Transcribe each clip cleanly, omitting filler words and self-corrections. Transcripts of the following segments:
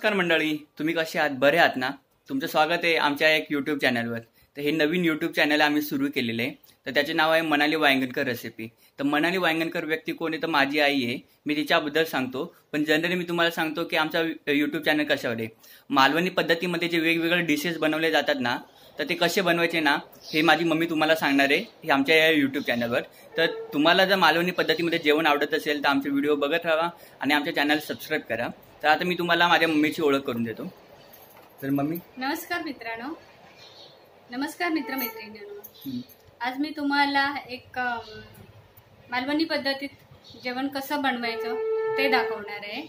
नमस्कार मंडळी, तुम्ही कसे आहात? बरे आहात ना? तुमचं स्वागत आहे आमच्या एक यूट्यूब चॅनलवर. तर हे नवीन यूट्यूब चॅनल आम्ही सुरू केलेले आहे. तर त्याचे नाव आहे मनाली वांगणकर रेसिपी. तर मनाली वांगणकर व्यक्ती कोण आहे? तर माझी आई आहे. मी तिच्याबद्दल सांगतो, पण जनरली मी तुम्हाला सांगतो की आमचा यूट्यूब चॅनल कशावर आहे. मालवणी पद्धतीमध्ये जे वेगवेगळे डिशेस बनवले जातात ना, तर ते कसे बनवायचे ना, हे माझी मम्मी तुम्हाला सांगणार आहे हे आमच्या या यूट्यूब चॅनलवर. तर तुम्हाला जर मालवणी पद्धतीमध्ये जेवण आवडत असेल तर आमचे व्हिडिओ बघत राहा आणि आमच्या चॅनल सबस्क्राईब करा. तर आता मी तुम्हाला माझ्या मम्मीची ओळख करून देतो. तर मम्मी, नमस्कार मित्रांनो, नमस्कार मित्रमैत्रिणींनो. आज मी तुम्हाला एक मालवणी पद्धतीत जेवण कसं बनवायचं ते दाखवणार आहे.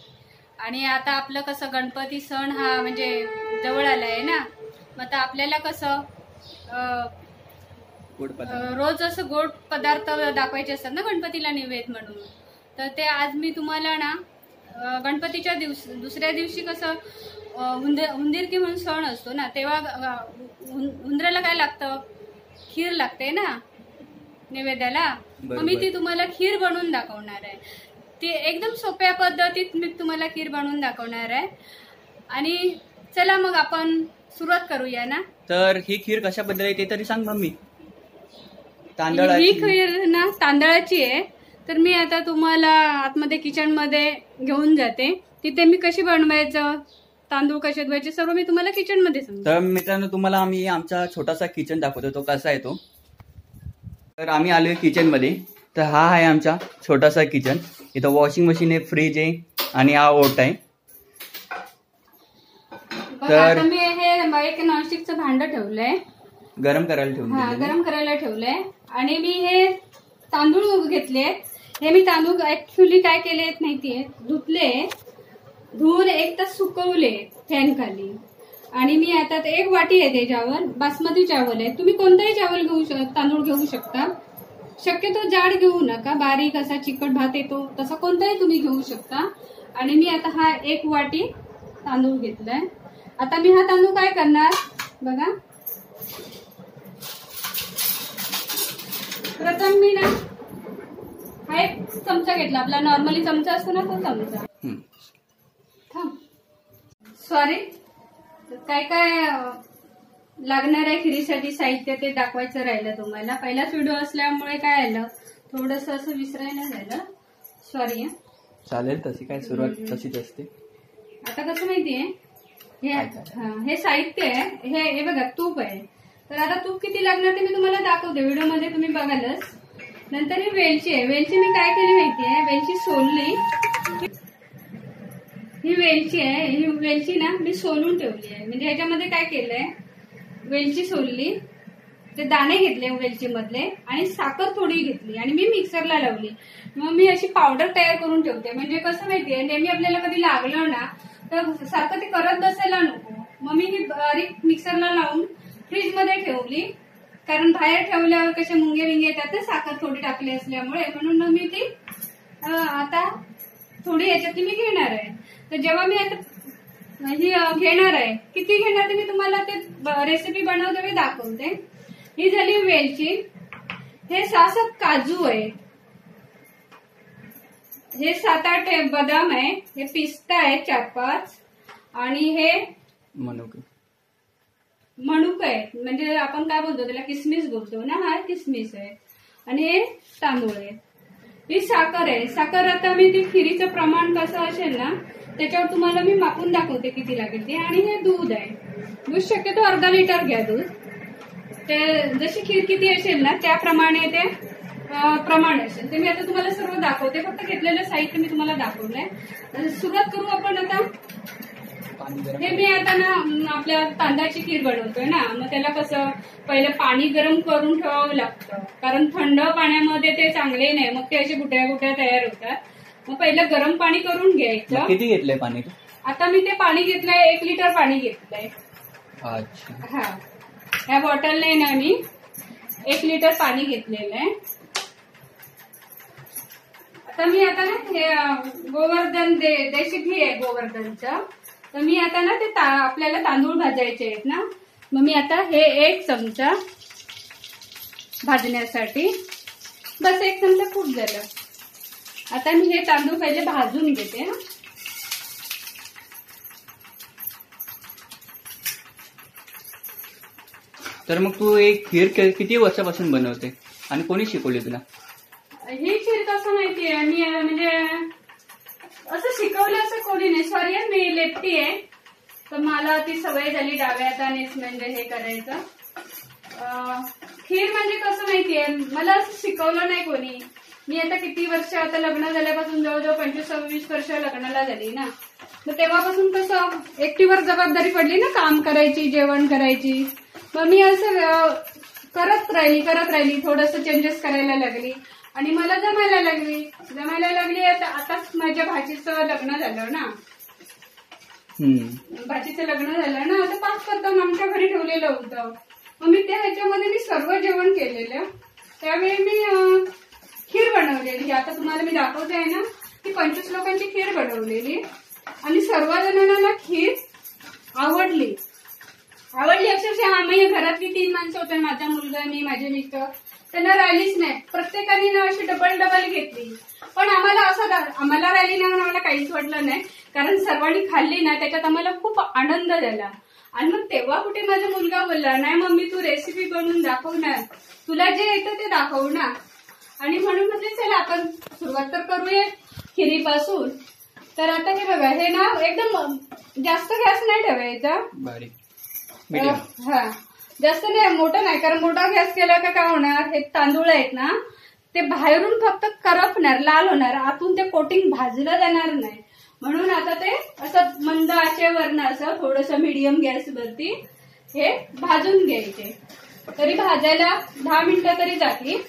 आणि आता आपलं कसं गणपती सण हा म्हणजे जवळ आला आहे ना, मग आता आपल्याला कसं रोज असं गोड पदार्थ दाखवायचे असतात ना गणपतीला नैवेद्य म्हणून. तर ते आज मी तुम्हाला ना गणपतीच्या दुसऱ्या दिवशी कसं उंदीरकी म्हणून सण असतो ना, तेव्हा उंदराला काय लागतं? खीर लागते ना नैवेद्याला. मग मी ती तुम्हाला खीर बनवून दाखवणार आहे. ती एकदम सोप्या पद्धतीत मी तुम्हाला खीर बनवून दाखवणार आहे. आणि चला मग आपण सुरुवात करूया ना. तर ही खीर कशा बद्दल ते तरी सांग मम्मी. ही खीर ना तांदळाची आहे. तर मी आता तुम्हाला आतमध्ये किचन मध्ये घेऊन जाते. तिथे मी कशी बनवायचं, तांदूळ कसे धुवायचे, सर्व मी तुम्हाला किचन मध्ये सांगते. तर मित्रांनो, तुम्हाला आम्ही आमचा छोटासा किचन दाखवतो, तो कसा आहे तो. तर आम्ही आलोय किचन मध्ये. तर हा आहे आमचा छोटासा किचन. इथं वॉशिंग मशीन आहे, फ्रीज आहे आणि हा ओट आहे. तर मी हे एक नॉनस्टिकचं भांड ठेवलंय, गरम करायला ठेवलंय. गरम करायला ठेवलंय. आणि मी हे तांदूळ घेतले. हे मी तांदूळ ऍक्च्युली काय केले माहितीये, धुवून एक तास सुकवले फॅन खाली. आणि मी आता एक वाटी आहे त्याच्यावर बासमती चावल आहे. तुम्ही कोणताही चावल तांदूळ घेऊ शकता. शक्यतो जाड घेऊ नका, बारीक असा चिकट भात येतो तसा कोणताही तुम्ही घेऊ शकता. आणि मी आता हा एक वाटी तांदूळ घेतलाय. आता मी हा तांदूळ काय करणार बघा. प्रथम मी ना हा एक चमचा घेतला, आपला नॉर्मली चमचा असतो ना तो चमचा. सॉरी, काय काय लागणार आहे खिरीसाठी साहित्य ते दाखवायचं राहिलं तुम्हाला. पहिलाच व्हिडिओ असल्यामुळे काय आलं थोडस असं विसरायला झालं, सॉरी. चालेल, तशी काय सुरुवात तशीच असते. आता कसं माहितीये, हे साहित्य आहे, हे बघा तूप आहे. तर आता तूप किती लागणार ते मी तुम्हाला दाखवते व्हिडिओ मध्ये, तुम्ही बघालच. नंतर ही वेलची आहे. वेलची मी काय केली माहितीये, वेलची सोलली. ही वेलची आहे, ही वेलची ना मी सोलून ठेवली आहे. म्हणजे ह्याच्यामध्ये काय केलंय, वेलची सोलली, ते दाणे घेतले वेलची मधले आणि साखर थोडी घेतली आणि मी मिक्सरला लावली. मग मी अशी पावडर तयार करून ठेवते. म्हणजे कसं माहितीये, नेहमी आपल्याला कधी लागलं ना तर सारखं ते करत बसायला नको. मग मी ही बारीक मिक्सरला लावून फ्रीज मध्ये ठेवली. कारण बाहेर ठेवल्यावर कसे मुंगे विंगे येतात ना साखर थोडी टाकली असल्यामुळे. म्हणून मग मी ती आता थोडी याच्यातली मी घेणार आहे. तर जेव्हा मी आता ही घेणार आहे, किती घेणार ते मी तुम्हाला ते रेसिपी बनवते दाखवते. ही झाली वेलची. हे 6-7 काजू आहे, हे 7-8 बदाम आहे, हे पिस्ता आहे 4-5 आणि हे मनुक आहे. म्हणजे आपण काय बोलतो त्याला, किसमिस बोलतो ना, हा किसमिस आहे. आणि हे तांदूळ आहे. ही साखर आहे. साखर आता मी ती खिरीचं प्रमाण कसं असेल ना त्याच्यावर तुम्हाला मी मापून दाखवते किती लागेल ते. आणि हे दूध आहे. दूध शक्यतो अर्धा लिटर घ्या दूध. ते जशी खीर किती असेल ना त्याप्रमाणे ते प्रमाण असेल. ते मी आता तुम्हाला सर्व दाखवते. फक्त घेतलेलं साहित्य मी तुम्हाला दाखवलंय. सुरुवात करू आपण आता. हे मी आता ना आपल्या तांदळाची खीर बनवतोय ना, मग त्याला कसं पहिलं पाणी गरम करून ठेवावं लागतं. कारण थंड पाण्यामध्ये ते चांगले नाही, मग ते असे गुठळ्या तयार होतात. मग पहिलं गरम पाणी करून घ्यायचं. किती घेतलंय पाणी? आता मी ते पाणी घेतलंय, 1 लिटर पाणी घेतलंय. अच्छा. हा, ह्या बॉटलने ना मी 1 लिटर पाणी घेतलेलं आहे. आता मी आता ना हे गोवर्धन देशी घी आहे गोवर्धनचं. तर मी आता ना ते आपल्याला तांदूळ भाजायचे आहेत ना, मग मी आता हे 1 चमचा भाजण्यासाठी, बस 1 चमचा खूप झालं. आता मी हे तांदूळ पहिले भाजून घेते. तर मग तू एक खीर किती वर्षापासून बनवते आणि कोणी शिकवली तुला? ही खीर कसं माहितीये, मी म्हणजे असं शिकवलं असं कोणी नाही. सॉरी मी लेफ्टी आहे, तर मला ती सवय झाली डाव्या हातानेच म्हणजे हे करायचं. खीर म्हणजे कसं माहितीये, मला असं शिकवलं नाही कोणी. मी आता किती वर्ष, आता लग्न झाल्यापासून जवळजवळ 25-26 वर्ष लग्नाला झाली ना, तर तेव्हापासून कसं एकटीवर जबाबदारी पडली ना, काम करायची, जेवण करायची. मग मी असं करत राहिली, थोडंसं चेंजेस करायला लागली आणि मला जमायला लागली. आताच माझ्या भाचीचं लग्न झालं ना, भाचीचं लग्न झालं ना, आता 5 प्रथम आमच्या घरी ठेवलेलं होतं. मग मी त्या ह्याच्यामध्ये मी सर्व जेवण केलेलं. त्यावेळी मी खीर बनवलेली. आता तुम्हाला मी दाखवते आहे ना, ती 25 लोकांची खीर बनवलेली आणि सर्व जणांना खीर आवडली. अक्षरशः आम्ही घरातली 3 माणसं होते, माझा मुलगा, मी, माझे मिस्टर, त्यांना राहिलीच नाही. प्रत्येकाने ना अशी डबल घेतली. पण आम्हाला राहिली नाही, आम्हाला काहीच वाटलं नाही, कारण सर्वांनी खाल्ली ना, त्याच्यात आम्हाला खूप आनंद झाला. आणि मग तेव्हा कुठे माझा मुलगा बोलला, नाही मम्मी तू रेसिपी बनवून दाखव ना, तुला जे येतं ते दाखव ना. आणि म्हणून म्हटलं चला आपण सुरुवात तर करूया खिरीपासून. तर आता हे बघा, हे ना एकदम जास्त गॅस नाही ठेवायचा, जास्त नाही, मोठा नाही, कारण मोठा गॅस केला का काय होणार, हे तांदूळ आहेत ना ते बाहेरून फक्त करपणार, लाल होणार, आतून ते कोटिंग भाजलं जाणार नाही. म्हणून आता ते असं मंद आचेवरनं असं थोडंसं मीडियम गॅसवरती हे भाजून घ्यायचे. तरी भाजायला 10 मिनिटं तरी जातील.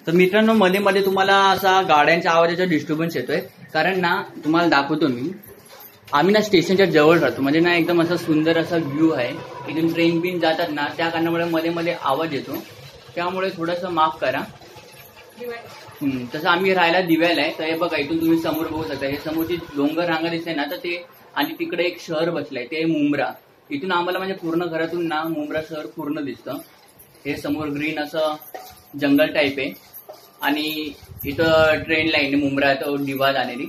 तर मित्रांनो, मध्ये मध्ये तुम्हाला असा गाड्यांच्या आवाजाचा डिस्टर्बन्स येतोय, कारण ना तुम्हाला दाखवतो मी, आम्ही ना स्टेशनच्या जवळ राहतो, म्हणजे ना एकदम असा सुंदर असा व्ह्यू आहे. इथून ट्रेन बिन जातात ना, त्या कारणामुळे मध्ये मध्ये आवाज येतो, त्यामुळे थोडंसं माफ करा. तसं आम्ही राहायला दिव्याला आहे. तर हे बघा, इथून तुम्ही समोर बघू शकता, हे समोरची डोंगर रांगा दिसते ना, तर ते, आणि तिकडे एक शहर बसलंय, ते मुंब्रा. इथून आम्हाला म्हणजे पूर्ण घरातून ना मुंब्रा शहर पूर्ण दिसतं. हे समोर ग्रीन असं जंगल टाईप आहे आणि इथं ट्रेन लाईन मुंब्रा तो दिवा जाणारी,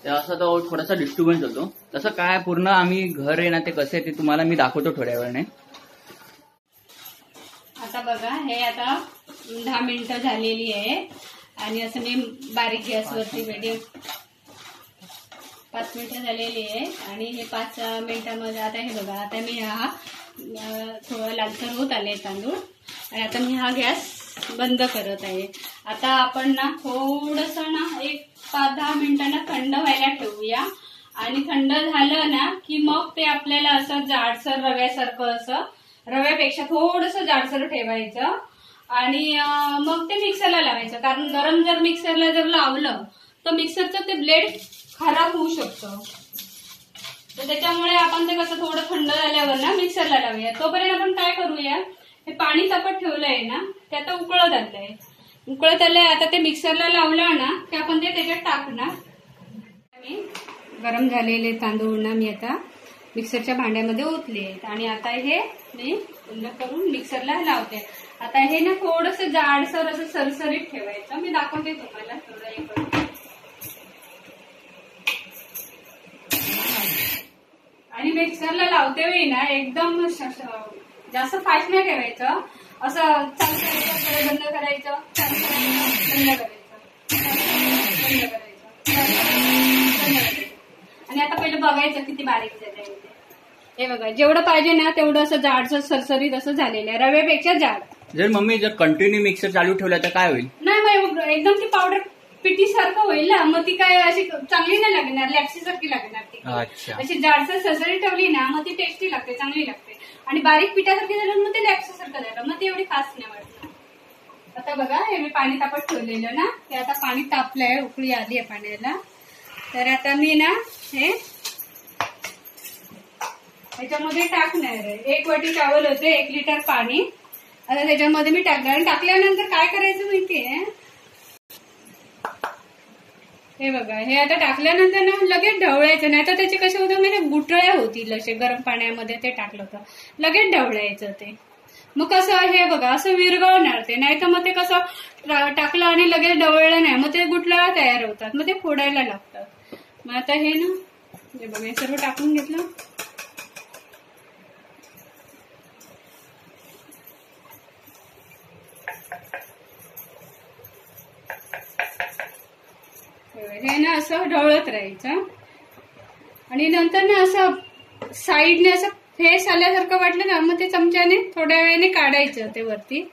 तर असं तो थोडासा डिस्टर्बन्स होतो. तसं काय पूर्ण आम्ही घर आहे ना, ते कसं आहे ते तुम्हाला मी दाखवतो थोड्या वेळाने. आता बघा, हे आता 10 मिनिटं झालेली आहे आणि असं मी बारीक गॅसवरती मीडियम 5 मिनिटं झालेली आहे. आणि हे 5 मिनिटांमध्ये आता हे बघा, आता मी हा थोडं लालसर होत आले तांदूळ आणि आता मी हा गॅस बंद करत आहे. आता आपण ना थोडंसं ना एक 5-10 मिनिटांना थंड व्हायला ठेवूया. आणि थंड झालं ना की मग ते आपल्याला असं जाडसर रव्यासारखं, असं रव्यापेक्षा थोडंसं जाडसर ठेवायचं आणि मग ते मिक्सरला लावायचं. कारण गरम जर मिक्सरला जर लावलं तर मिक्सरचं ते ब्लेड खराब होऊ शकतं. तर त्याच्यामुळे आपण ते कसं थोडं थंड झाल्यावर ना मिक्सरला लावूया. तोपर्यंत आपण काय करूया, हे पाणी तापत ठेवलंय ना, ते आता उकळत आलंय. आता ते मिक्सरला लावलं ना की आपण ते त्याच्यात टाकणार. मी गरम झालेले तांदूळ ना मी आता मिक्सरच्या भांड्यामध्ये ओतले आहेत आणि आता हे मी बंद करून मिक्सरला लावते. आता हे ना थोडंसं जाडसर असं सरसरीत ठेवायचं. मी दाखवते तुम्हाला थोडं हे करून. आणि मिक्सरला लावते वेळी ना एकदम जास्त फास्ट नाही ठेवायचं, असं चालू करायचं, बंद करायचं, बंद करायचं. आणि आता पहिलं बघायचं किती बारीक झालंय. हे बघा, जेवढं पाहिजे ना तेवढं असं जाडसर सरसरीत असं झालेलं आहे, रव्यापेक्षा जाड. जर मम्मी जर कंटिन्यू मिक्सर चालू ठेवला तर काय होईल? नाही मग एकदम ती पावडर पिठी सारखं होईल ना, मग ती काय अशी चांगली नाही लागणार, लॅक्सी सारखी लागणार ती. अशी जाडसर सरसरीत ठेवली ना मग ती टेस्टी लागते, चांगली लागते. आणि बारीक पिठासारखी झालं मग ते लॅक्सी सारखं झालं, मग ती एवढी खास नाही वाटत. आता बघा, हे मी पाणी तापत ठेवलेलं ना, ते आता पाणी तापलंय, उकळी आली आहे पाण्याला. तर आता मी ना हे ह्याच्यामध्ये टाकणार आहे. 1 वाटी चावल होते, 1 लिटर पाणी. आता त्याच्यामध्ये मी टाकणार आणि टाकल्यानंतर काय करायचं माहितीये, हे बघा, हे आता टाकल्यानंतर ना लगेच ढवळायचं नाही. तर त्याचे कसे होतं म्हणजे गुठळ्या होतील, असे गरम पाण्यामध्ये ते टाकलं तर लगेच ढवळायचं ते. मग कसं हे बघा असं विरघळणार ते, नाही तर मग ते कसं टाकलं आणि लगेच ढवळलं नाही, मग ते गुठळ्या तयार होतात, मग ते फोडायला लागतात. मग आता हे ना हे बघा, हे सर्व टाकून घेतलं ना असं ढवळत राहायचं आणि नंतर ना असं साईडने असं फेस आल्यासारखं वाटलं ना मग ते चमच्याने थोड्या वेळाने काढायचं ते वरती.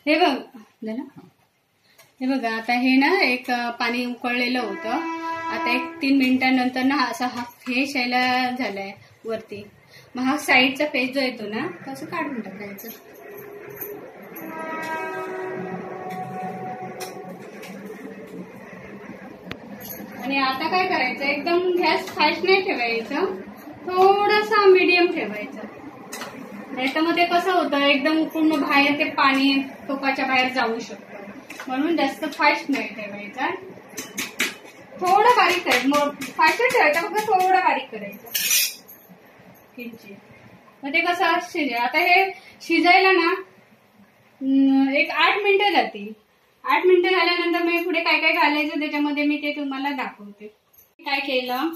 हे बघ झालं. हे बघा आता हे ना एक पाणी उकळलेलं होतं. आता एक 3 मिनिटांनंतर ना असा हा फेस यायला झालाय वरती. मग हा साईडचा फेस जो येतो ना तसं काढून टाकायचं. आणि आता काय करायचं एकदम गॅस फास्ट नाही ठेवायचं, थोडासा मीडियम ठेवायचं. नाही तर मग ते कसं होतं एकदम पूर्ण बाहेर ते पाणी टोपाच्या बाहेर जाऊ शकतं. म्हणून जास्त फास्ट नाही ठेवायचा, थोडं बारीक करायचं. फास्ट ठेवायचं फक्त थोडं बारीक करायचं किंचित. मग ते कसं शिजेल. आता हे शिजायला ना एक 8 मिनिटं जातील. 8 मिनिटं झाल्यानंतर मी पुढे काय काय घालायचं त्याच्यामध्ये मी ते तुम्हाला दाखवते. काय केलं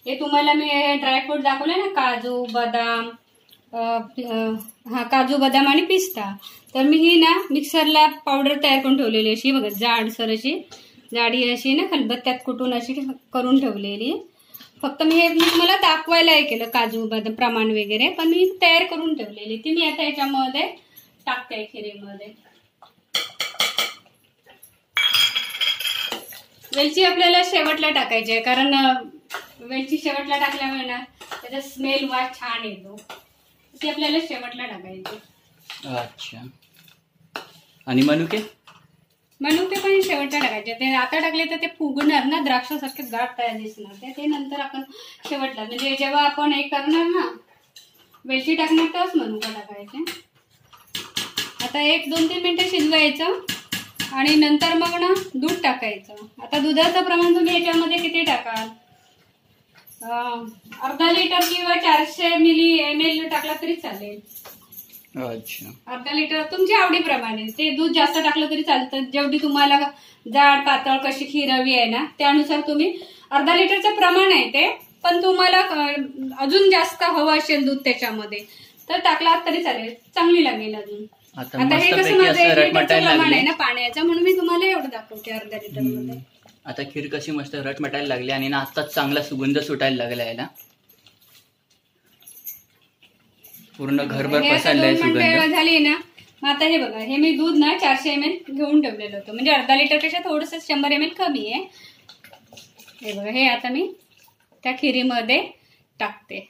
हे तुम्हाला मी ड्रायफ्रूट दाखवले ना, काजू बदाम, काजू बदाम आणि पिस्ता. तर मी ही ना मिक्सरला पावडर तयार करून ठेवलेली अशी बघा, जाडसर अशी जाडी अशी ना खलबत्त्यात कुटून अशी करून ठेवलेली. फक्त मी हे मला दाखवायला हे केलं काजू बदाम प्रमाण वगैरे, पण मी तयार करून ठेवलेली ती मी आता याच्यामध्ये टाकते खिरीमध्ये. वेलची आपल्याला शेवटला टाकायची आहे, कारण वेलची शेवटला टाकल्यामुळे ना त्याचा स्मेल वास छान येतो. ती आपल्याला शेवटला टाकायची. अच्छा. आणि मनुके मनुके पण शेवटला टाकायचे. ते आता टाकले तर ते फुगणार ना, द्राक्षासारखे गाठ तयार दिसणार. ते नंतर आपण शेवटला म्हणजे जेव्हा आपण हे करणार ना वेलची टाकणार तेव्हाच मनुका टाकायचे. आता 1-2-3 मिनिटं शिजवायचं आणि नंतर मग ना दूध टाकायचं. आता दुधाचं प्रमाण तुम्ही याच्यामध्ये किती टाकाल, अर्धा लिटर किंवा 400 ml टाकला तरी चालेल. अच्छा. अर्धा लिटर तुमच्या आवडीप्रमाणे. ते दूध जास्त टाकलं तरी चालतं. जेवढी तुम्हाला जाड पातळ कशी खीर हवी आहे ना त्यानुसार तुम्ही अर्धा लिटरचं प्रमाण आहे ते. पण तुम्हाला अजून जास्त हवं असेल दूध त्याच्यामध्ये तर टाकला तरी चालेल, चांगली लागेल अजून. आता हे कसं माझं 1 लिटरचं प्रमाण आहे ना पाण्याचं, म्हणून मी तुम्हाला एवढं दाखवते अर्धा लिटर मध्ये. आता खीर कशी मस्त रटमटायला लागली आणि ना आताच चांगला सुगंध सुटायला लागला आहे ना, पूर्ण घरभर पसरलाय सुगंध झाली ना. मग आता हे बघा, हे मी दूध ना 400 ml घेऊन ठेवलेलं होतं, म्हणजे अर्धा लिटर पेक्षा थोडंसं 100 ml कमी आहे. हे बघा, हे आता मी त्या खिरीमध्ये टाकते.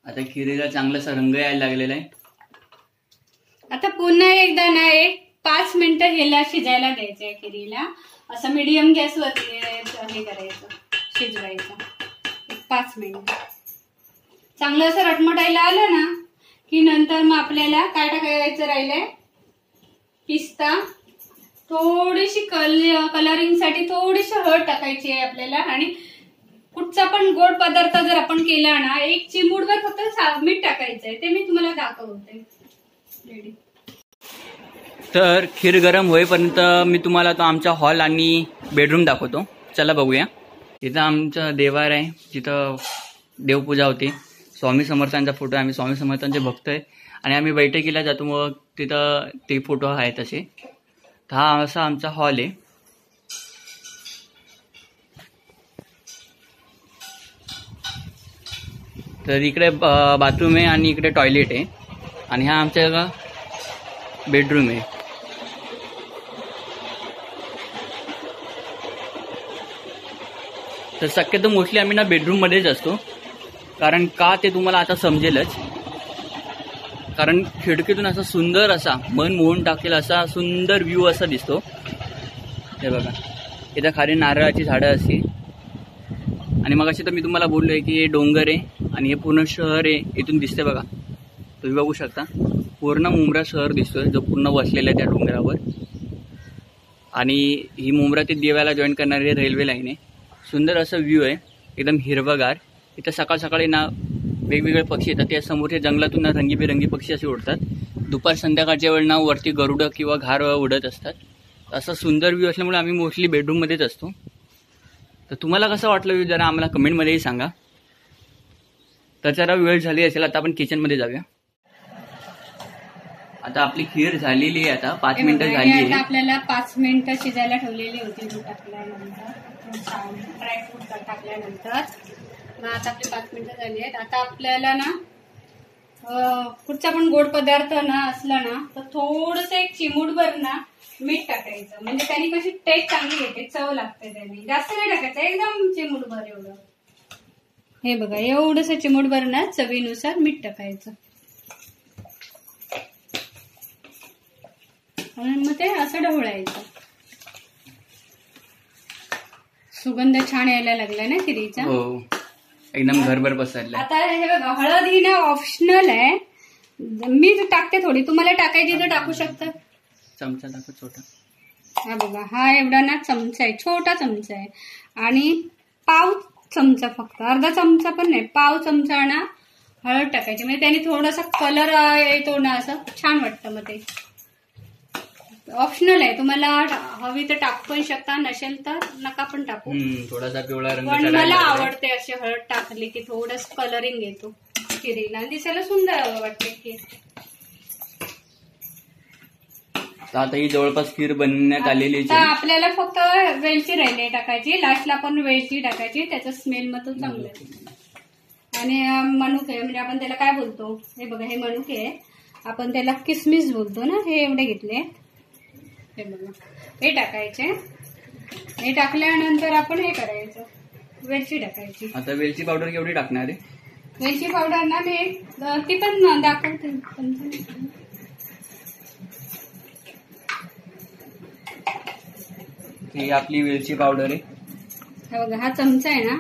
आता खिरीला चांगलासा रंग यायला लागलेला आहे. आता पुन्हा एकदा ना 5 मिनिटं ह्याला शिजायला द्यायचंय खिरीला. असं मीडियम गॅसवरती हे करायचं, शिजवायचं 5 मिनिटं. चांगलं असं रटमटायला आलं ना की नंतर मग आपल्याला काय टाकायचं राहिलंय, पिस्ता, थोडीशी कलरिंगसाठी थोडीशी हळद टाकायची आहे आपल्याला. आणि कुठचा पण गोड पदार्थ जर आपण केला ना 1 चिमूटभर फक्त मीठ टाकायचंय. ते मी तुम्हाला दाखवते. रेडी. तर खीर गरम होईपर्यंत मी तुम्हाला आता आमचा हॉल आणि बेडरूम दाखवतो. चला बघूया. इथं आमचा देवार आहे, जिथं देवपूजा होती. स्वामी समर्थांचा फोटो आहे, आम्ही स्वामी समर्थांचे भक्त आहे आणि आम्ही बैठकीला जातो, मग तिथं ते फोटो आहे तसे. तर हा असा आमचा हॉल आहे. तर इकडे बाथरूम आहे आणि इकडे टॉयलेट आहे आणि हा आमच्या बेडरूम आहे. तर शक्यतो मोस्टली आम्ही ना बेडरूममध्येच असतो, कारण का ते तुम्हाला आता समजेलच. कारण खिडकीतून असा सुंदर असा मन मोहून टाकेल असा सुंदर व्ह्यू असा दिसतो. हे बघा, इथं खाली नारळाची झाडं असते आणि मग अशी तर मी तुम्हाला बोललोय की हे डोंगर आहे आणि हे पूर्ण शहर आहे. इथून दिसते बघा, तुम्ही बघू शकता पूर्ण मुंब्रा शहर दिसतोय जो पूर्ण वसलेला आहे त्या डोंगरावर. आणि ही मुंब्रा ते देव्याला जॉईन करणारी रेल्वे लाईन आहे. सुंदर असं व्ह्यू आहे, एकदम हिरवगार. इथं सकाळ सकाळी ना वेगवेगळे पक्षी येतात. त्या समोरच्या जंगलातून ना रंगीबेरंगी पक्षी असे उडतात. दुपार संध्याकाळच्या वेळ ना वरती गरुडं किंवा घार उडत असतात. असा सुंदर व्ह्यू असल्यामुळे आम्ही मोस्टली बेडरूममध्येच असतो. तर तुम्हाला कसं वाटलं व्ह्यू जरा आम्हाला कमेंटमध्येही सांगा. तर जरा वेळ झाली असेल, आता आपण किचनमध्ये जाऊया. आता आपली खीर झालेली आहे, आता 5 मिनिटं झाली आता आहे. आपल्याला 5 मिनिटं शिजायला ठेवलेली होती दूध टाकल्यानंतर, ड्रायफ्रूट टाकल्यानंतर. मग आता आपली 5 मिनिटं झाली आहेत. आता आपल्याला ना कुठचा पण गोड पदार्थ ना असला ना तर थोडस एक चिमूटभर ना मीठ टाकायचं, म्हणजे त्यांनी कशी टेस्ट चांगली येते, चव लागते त्याने. जास्त नाही टाकायचं, एकदम चिमूटभर एवढं. हे बघा, एवढंस चिमूटभर ना चवीनुसार मीठ टाकायचं. आणि मग ते असं ढवळायचं. सुगंध छान यायला लागलाय ना खिरीचा. हो, एकदम घरभर बसायला. आता हे बघा, हळद ही ना ऑप्शनल आहे, मी टाकते थोडी, तुम्हाला टाकायची तर टाकू शकता. चमचा टाका छोटा. हा बघा, हा एवढा ना चमचा आहे, छोटा चमचा आहे. आणि पाव चमचा, फक्त अर्धा चमचा पण नाही, पाव चमचा ना हळद टाकायची, म्हणजे त्याने थोडासा कलर येतो ना, असं छान वाटतं. मग ते ऑप्शनल आहे, तुम्हाला हवी तर टाकू पण शकता, नसेल तर नका पण टाकू. थोडासा पिवळा रंग पण मला आवडते अशी हळद टाकली की थोडस कलरिंग येतो खिरीला, दिसायला सुंदर वाटते खीर. आता ही जवळपास खीर बनवण्यात आलेली तर आपल्याला फक्त वेलची राहिली टाकायची, लास्टला पण वेलची टाकायची, त्याचा स्मेल मग तो चांगला आहे. आणि मनुके, म्हणजे आपण त्याला काय बोलतो, हे बघा, हे मनुके आपण त्याला किसमिस बोलतो ना, हे एवढे घेतले. हे बघा, हे टाकायचे. हे टाकल्यानंतर आपण हे करायचं, वेलची टाकायची. आता वेलची पावडर केवढी टाकणार आहे? वेलची पावडर ना मी ती पण दाखवते. ही आपली वेलची पावडर आहे. हा बघा, हा चमचा आहे ना,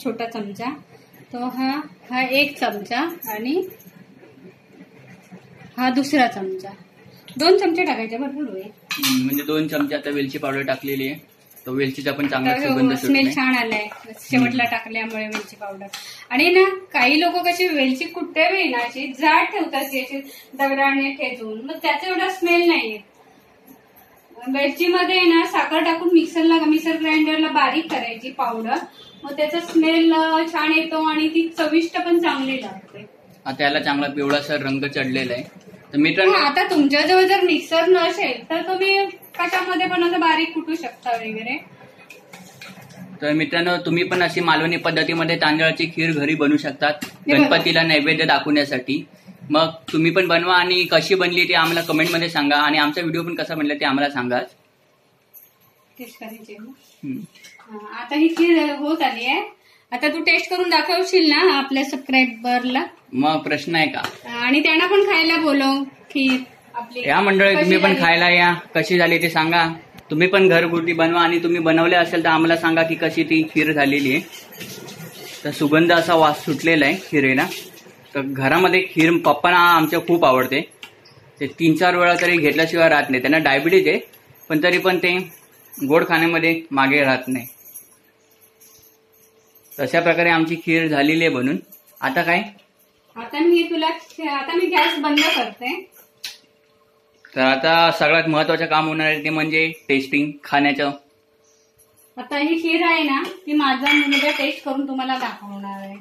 छोटा चमचा, तो हा 1 चमचा आणि हा दुसरा चमचा, 2 चमचे टाकायचे, भरपूर होईल. म्हणजे 2 चमचे आता वेलची पावडर टाकलेली आहे, तो वेलचीचा पण चांगला सुगंध स्मेल छान आलाय शेवटला टाकल्यामुळे वेलची पावडर. आणि ना काही लोक कशी वेलची कुठे ना अशी जाड ठेवतात, की अशी दगडाने ठेचून, मग त्याचा एवढा स्मेल नाहीये. वेलचीमध्ये ना साखर टाकून मिक्सर ग्राइंडरला बारीक करायची पावडर, मग त्याचा स्मेल छान येतो आणि ती चविष्ट पण चांगली लागते. आता याला चांगला पिवळासा रंग चढलेला आहे. तर मित्रांनो, आता तुमच्याजवळ जर मिक्सर नसेल तर तुम्ही कशामध्ये पण असं बारीक कुटू शकता वगैरे. तर मित्रांनो, तुम्ही पण अशी मालवणी पद्धतीमध्ये तांदळाची खीर घरी बनवू शकतात गणपतीला नैवेद्य दाखवण्यासाठी. मग तुम्ही पण बनवा आणि कशी बनली ते आम्हाला कमेंटमध्ये सांगा, आणि आमचा व्हिडिओ पण कसा बनला ते आम्हाला सांगा. टेस्ट करायची. आता ही खीर होत आली आहे, आता तू टेस्ट करून दाखवशील ना आपल्या सबस्क्रायबरला? मग प्रश्न आहे का? आणि त्यांना पण खायला बोलव खीर आपली. या मंडळी, तुम्ही पण खायला या, कशी झाली ते सांगा. तुम्ही पण घरगुती बनवा, आणि तुम्ही बनवले असेल तर आम्हाला सांगा की कशी ती खीर झालेली आहे. तर सुगंध असा वास सुटलेला आहे खिरेला. तर घरामध्ये खीर पप्पांना आमच्या खूप आवडते, ते 3-4 वेळा तरी घेतल्याशिवाय राहत नाही. त्यांना डायबिटीज आहे, पण तरी पण ते गोड खाण्यामध्ये मागे राहत नाही. तशा प्रकारे आमची खीर झालेली आहे बनून. आता काय, आता मी गॅस बंद करते. तर आता सगळ्यात महत्वाचं काम होणार आहे ते म्हणजे टेस्टिंग, खाण्याचं. आता ही खीर आहे ना, ती माझा मुलगा टेस्ट करून तुम्हाला दाखवणार आहे.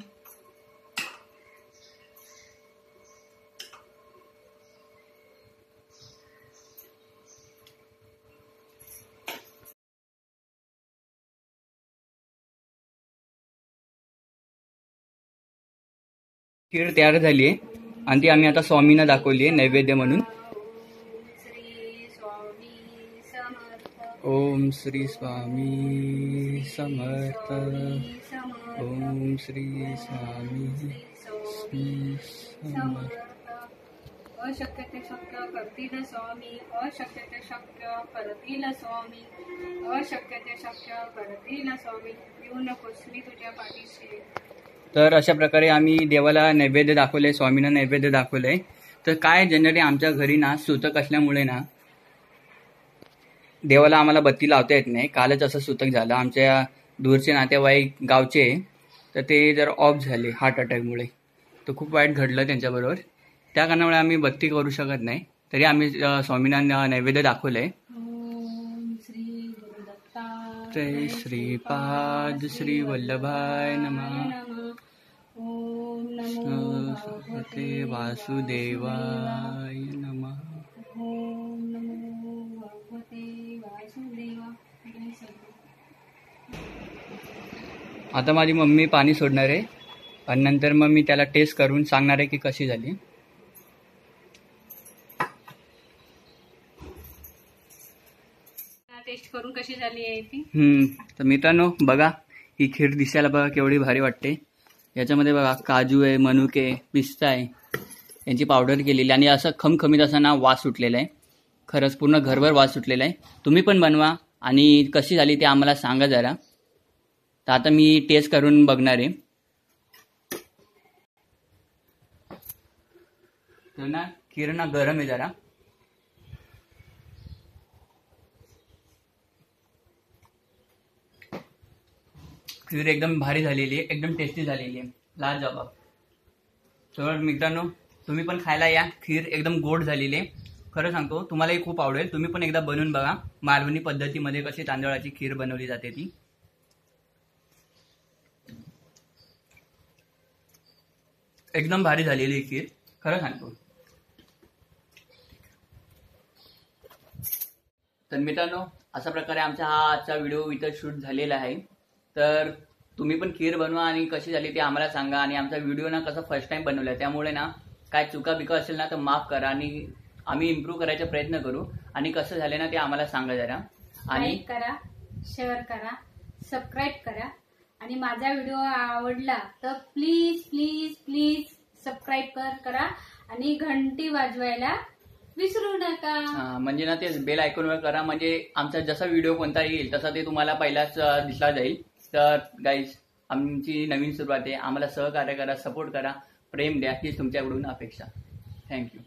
खीर तयार झाली आहे, आणि ती आम्ही आता स्वामींना दाखवली आहे नैवेद्य म्हणून. ओम श्री स्वामी समर्थ. ओम श्री स्वामी समर्थ. अशक्य ते शक्य करतील स्वामी, अशक्य ते शक्य करतील स्वामी, अशक्य ते शक्य करतील स्वामी, येऊ नकोस मी तुझ्या पाठीशी. तर अशा प्रकारे आम्ही देवाला नैवेद्य दाखवलंय, स्वामींना नैवेद्य दाखवलंय. तर काय, जनरली आमच्या घरी ना सुतक असल्यामुळे ना देवाला आम्हाला बत्ती लावता येत नाही. कालच असं सुतक झालं, आमच्या दूरचे नातेवाईक गावचे, तर ते जर ऑफ झाले हार्ट अटॅकमुळे. तर खूप वाईट घडलं त्यांच्याबरोबर. त्या कारणामुळे आम्ही बत्ती करू शकत नाही. तरी आम्ही स्वामींना नैवेद्य दाखवलंय. श्रीपाद श्री वल्लभाय नमः. ओम कृष्ण भगवते वासुदेवाय नमः. ओम नमो भगवते वासुदेवाय. आता माझी मम्मी पाणी सोडणार आहे आणि नंतर मग मी त्याला टेस्ट करून सांगणार आहे की कशी झाली. टेस्ट करून कशी झाली आहे ती. तर मित्रांनो बघा, ही खीर दिसायला बघा केवढी भारी वाटते. याच्यामध्ये बघा काजू आहे, मनुके, पिस्ता आहे, यांची पावडर केलेली आणि असं खमखमीत असा ना वास सुटलेला आहे. खरंच पूर्ण घरभर वास सुटलेला आहे. तुम्ही पण बनवा आणि कशी झाली ते आम्हाला सांगा जरा. तर आता मी टेस्ट करून बघणार आहे. तर ना खीर ना गरम आहे जरा. खीर एकदम भारी झालेली आहे, एकदम टेस्टी झालेली आहे, लाजवाब. तर मित्रांनो तुम्ही पण खायला या. खीर एकदम गोड झालेली आहे. खरं सांगतो तुम्हालाही खूप आवडेल. तुम्ही पण एकदा बनवून बघा. मालवणी पद्धतीमध्ये कशी तांदळाची खीर बनवली जाते ती. एकदम भारी झालेली ही खीर, खरं सांगतो. तर मित्रांनो अशा प्रकारे आमचा हा आजचा व्हिडिओ इथं शूट झालेला आहे. तर तुम्ही पण खीर बनवा आणि कशी झाली ते आम्हाला सांगा. आणि आमचा व्हिडिओ ना कसा फर्स्ट टाइम बनवला त्यामुळे ना काय चुका बिका असेल ना तर माफ करा आणि आम्ही इम्प्रूव्ह करायचा प्रयत्न करू. आणि कसं झालं ना ते आम्हाला सांगा जरा. आणि लाईक करा, शेअर करा, सबस्क्राईब करा. आणि माझा व्हिडिओ आवडला तर प्लीज प्लीज प्लीज सबस्क्राईब करा आणि घंटी वाजवायला विसरू नका. म्हणजे ना ते बेल आयकॉनवर करा, म्हणजे आमचा जसा व्हिडिओ कोणता येईल तसा ते तुम्हाला पहिलाच दिसला जाईल. तर गाईज आमची नवीन सुरुवात आहे. आम्हाला सहकार्य करा, सपोर्ट करा, प्रेम द्या, हीच तुमच्याकडून अपेक्षा. थँक्यू.